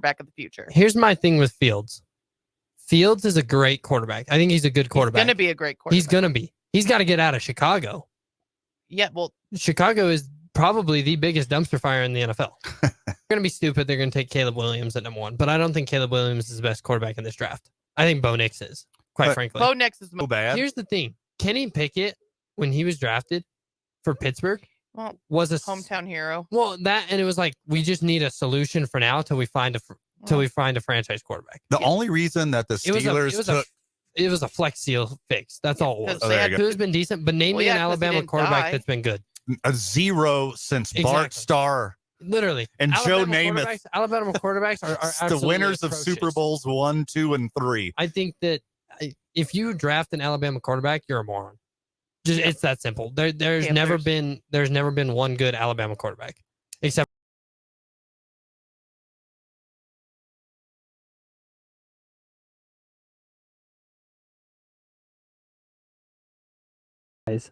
quarterback of the future. Here's my thing with Fields. Fields is a great quarterback. I think he's a good quarterback. He's going to be a great quarterback. He's going to be. He's got to get out of Chicago. Yeah, well, Chicago is probably the biggest dumpster fire in the NFL. They're going to be stupid. They're going to take Caleb Williams at number 1, but I don't think Caleb Williams is the best quarterback in this draft. I think Bo Nix is, frankly. Bo Nix is so bad. Here's the thing. Kenny Pickett, when he was drafted for Pittsburgh, was a hometown hero. Well, that, and it was like, we just need a solution for now till we find a franchise quarterback. The only reason that the Steelers it was a flex seal fix. That's all it was. Who's been decent, but name me an Alabama quarterback that's been good. A zero since Bart Starr. Literally. And Joe Namath. Alabama quarterbacks are absolutely the winners atrocious. of Super Bowls 1, 2, and 3. I think that if you draft an Alabama quarterback, you're a moron. It's that simple. There's never been one good Alabama quarterback, except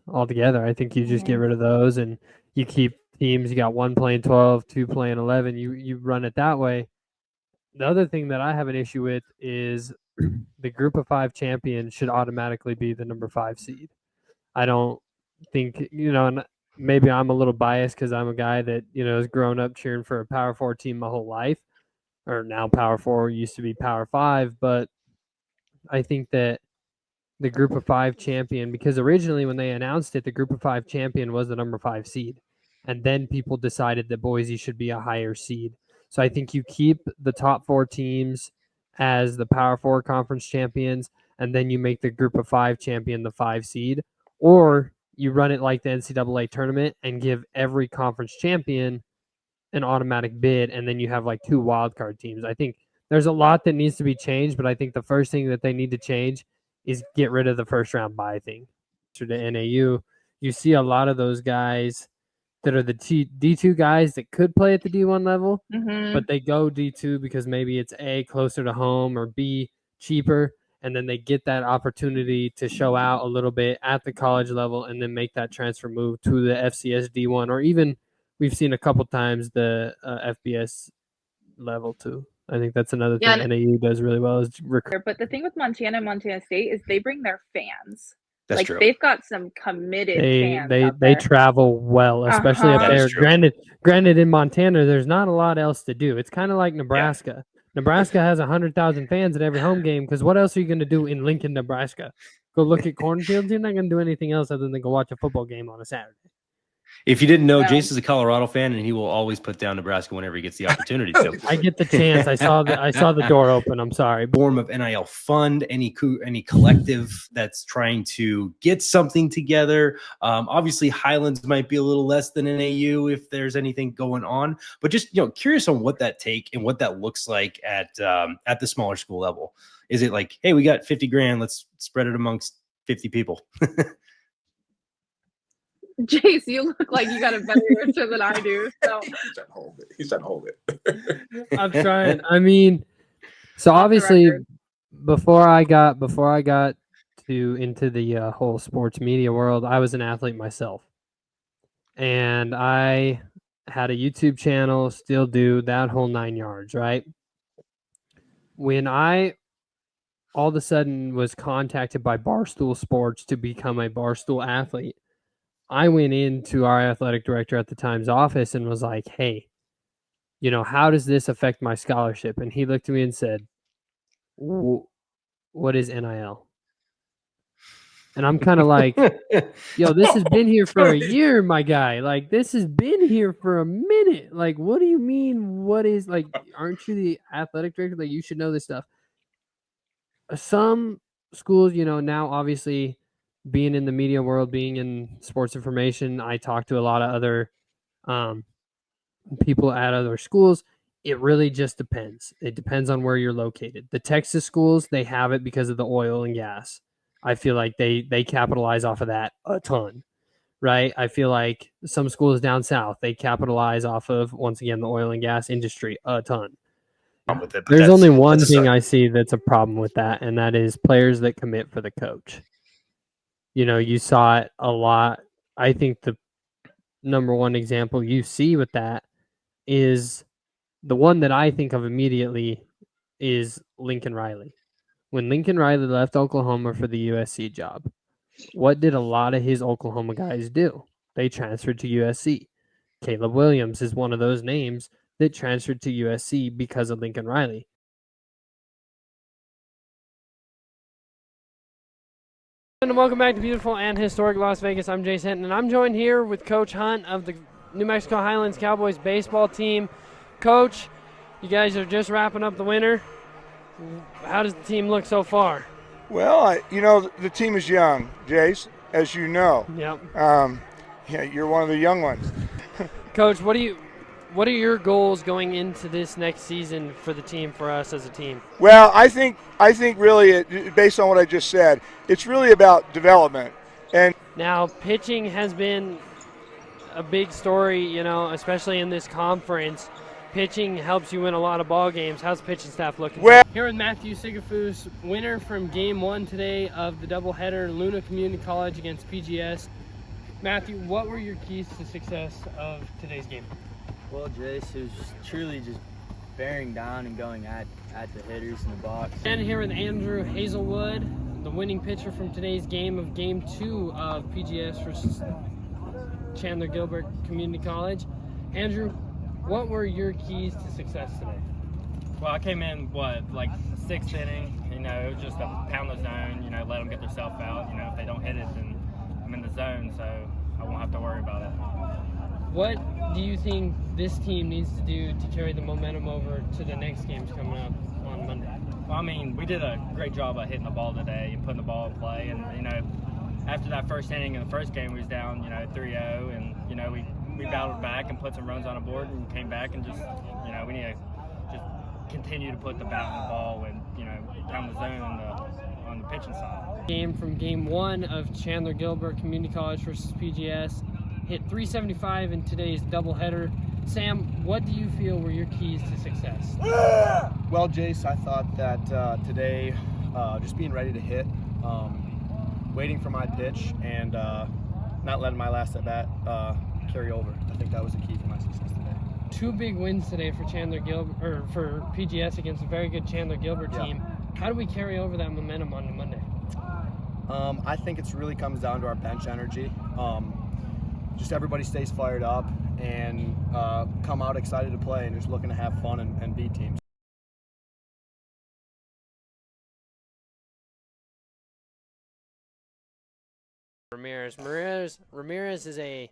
altogether. I think you just get rid of those and you keep teams. You got 1 playing 12, 2 playing 11. You run it that way. The other thing that I have an issue with is the group of 5 champion should automatically be the number 5 seed. I don't think, and maybe I'm a little biased because I'm a guy that, has grown up cheering for a Power 4 team my whole life, or now Power 4 used to be Power 5. But I think that the group of 5 champion, because originally when they announced it, the group of 5 champion was the number 5 seed. And then people decided that Boise should be a higher seed. So I think you keep the top 4 teams as the Power 4 conference champions, and then you make the group of 5 champion the 5 seed, or you run it like the NCAA tournament and give every conference champion an automatic bid, and then you have like 2 wildcard teams. I think there's a lot that needs to be changed, but I think the first thing that they need to change is get rid of the first round bye thing. To the NAU, you see a lot of those guys that are the D2 guys that could play at the D1 level, but they go D2 because maybe it's A, closer to home, or B, cheaper, and then they get that opportunity to show out a little bit at the college level and then make that transfer move to the FCS D1, or even we've seen a couple times the FBS level too. I think that's another thing NAU does really well is recruit. But the thing with Montana and Montana State is they bring their fans. That's true. They've got some committed fans. They travel well, especially up there. Granted, in Montana, there's not a lot else to do. It's kind of like Nebraska. Yeah. Nebraska has 100,000 fans at every home game because what else are you going to do in Lincoln, Nebraska? Go look at cornfields? You're not going to do anything else other than go watch a football game on a Saturday. If you didn't know, Jace is a Colorado fan, and he will always put down Nebraska whenever he gets the opportunity to. I get the chance. I saw the door open. I'm sorry. Form of NIL fund, any collective that's trying to get something together. Obviously, Highlands might be a little less than NAU if there's anything going on, but just curious on what that take and what that looks like at the smaller school level. Is it like, hey, we got $50,000, let's spread it amongst 50 people? Jace, you look like you got a better answer than I do. So He's trying to hold it. I'm trying. I mean, so obviously, before I got into the whole sports media world, I was an athlete myself, and I had a YouTube channel, still do, that whole 9 yards. Right when I all of a sudden was contacted by Barstool Sports to become a Barstool athlete, I went into our athletic director at the time's office and was like, hey, how does this affect my scholarship? And he looked at me and said, what is NIL? And I'm kind of like, yo, this has been here for a year, my guy. Like, this has been here for a minute. Like, what do you mean? What is, like, aren't you the athletic director? Like, you should know this stuff. Some schools, now obviously, being in the media world, being in sports information, I talk to a lot of other people at other schools. It really just depends. It depends on where you're located. The Texas schools, they have it because of the oil and gas. I feel like they capitalize off of that a ton, right? I feel like some schools down south, they capitalize off of, once again, the oil and gas industry a ton. There's only one thing I see that's a problem with that, and that is players that commit for the coach. You saw it a lot. I think the number one example you see with that is The one that I think of immediately is Lincoln Riley. When Lincoln Riley left Oklahoma for the USC job, what did a lot of his Oklahoma guys do? They transferred to USC. Caleb Williams is one of those names that transferred to USC because of Lincoln Riley. And welcome back to beautiful and historic Las Vegas. I'm Jace Hinton, and I'm joined here with Coach Hunt of the New Mexico Highlands Cowboys baseball team. Coach, you guys are just wrapping up the winter. How does the team look so far? Well, the team is young, Jace, as you know. Yep. Yeah, you're one of the young ones. Coach, what are your goals going into this next season for the team, for us as a team? Well, I think really, based on what I just said, it's really about development. And now, pitching has been a big story, especially in this conference. Pitching helps you win a lot of ball games. How's the pitching staff looking? Well, here with Matthew Sigafus, winner from Game 1 today of the doubleheader, Luna Community College against PGS. Matthew, what were your keys to success of today's game? Well, Jace, it was truly just bearing down and going at the hitters in the box. And here with Andrew Hazelwood, the winning pitcher from today's game of Game 2 of PGS versus Chandler Gilbert Community College. Andrew, what were your keys to success today? Well, I came in, like 6th inning, it was just a pound the zone, let them get themselves out. If they don't hit it, then I'm in the zone, so I won't have to worry about it. What do you think this team needs to do to carry the momentum over to the next games coming up on Monday? Well, I mean, we did a great job of hitting the ball today and putting the ball in play. And, after that first inning in the first game, we was down, 3-0. And, we battled back and put some runs on the board and came back and just, we need to just continue to put the bat on the ball and, down the zone on the pitching side. Game from Game 1 of Chandler Gilbert Community College versus PGS. Hit 375 in today's doubleheader. Sam, what do you feel were your keys to success? Well, Jace, I thought that today, just being ready to hit, waiting for my pitch, and not letting my last at bat carry over. I think that was the key to my success today. 2 big wins today for Chandler Gilbert, or for PGS against a very good Chandler Gilbert team. How do we carry over that momentum on Monday? I think it really comes down to our bench energy. Just everybody stays fired up and come out excited to play and just looking to have fun and beat teams. Ramirez is a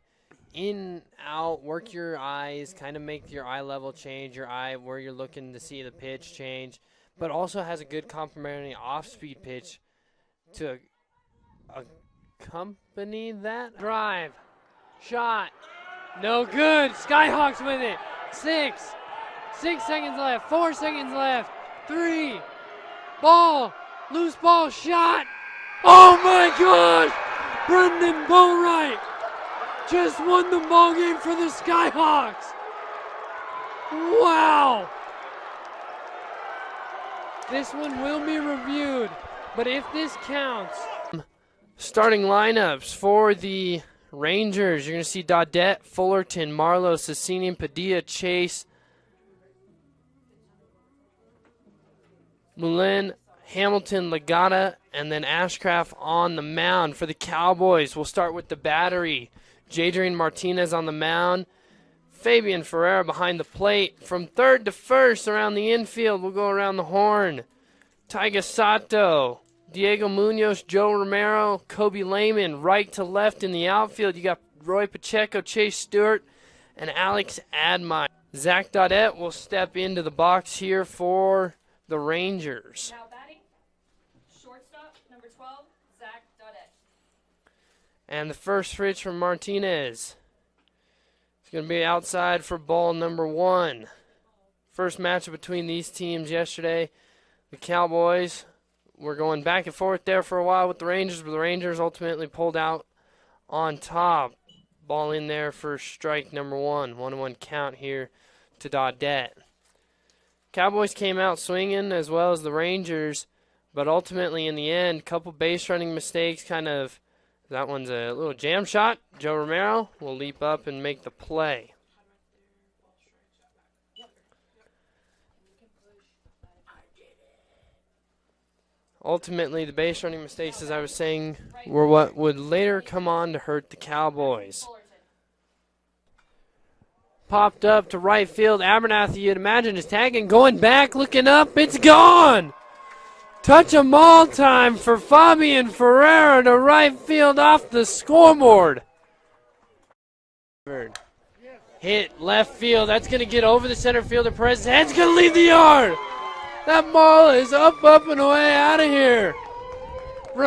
in, out, work your eyes, kind of make your eye level change, your eye where you're looking to see the pitch change, but also has a good complementary off-speed pitch to accompany that. Drive. Shot. No good. Skyhawks with it. 6 seconds left. 4 seconds left. 3. Ball. Loose ball. Shot. Oh my gosh. Brendan Boatwright just won the ball game for the Skyhawks. Wow. This one will be reviewed, but if this counts. Starting lineups for the Rangers, you're going to see Dodette, Fullerton, Marlowe, Cecilian, Padilla, Chase, Mullen, Hamilton, Legata, and then Ashcraft on the mound. For the Cowboys, we'll start with the battery. Jadrian Martinez on the mound. Fabian Ferreira behind the plate. From third to first around the infield, we'll go around the horn. Taiga Sato, Diego Munoz, Joe Romero, Kobe Lehman. Right to left in the outfield, you got Roy Pacheco, Chase Stewart, and Alex Admire. Zach Dodette will step into the box here for the Rangers. Now batting, shortstop, number 12, Zach Dodette. And the first pitch from Martinez. It's going to be outside for ball number 1. First matchup between these teams yesterday. The Cowboys were going back and forth there for a while with the Rangers, but the Rangers ultimately pulled out on top. Ball in there for strike number 1. 1-1 count here to Dodette. Cowboys came out swinging as well as the Rangers, but ultimately in the end, couple base running mistakes, that one's a little jam shot. Joe Romero will leap up and make the play. Ultimately, the base running mistakes, as I was saying, were what would later come on to hurt the Cowboys. Popped up to right field. Abernathy, you'd imagine, is tagging, going back, looking up. It's gone! Touch 'em all time for Fabian Ferreira to right field off the scoreboard. Hit left field. That's going to get over the center fielder. Perez's head's going to leave the yard. That ball is up and away out of here.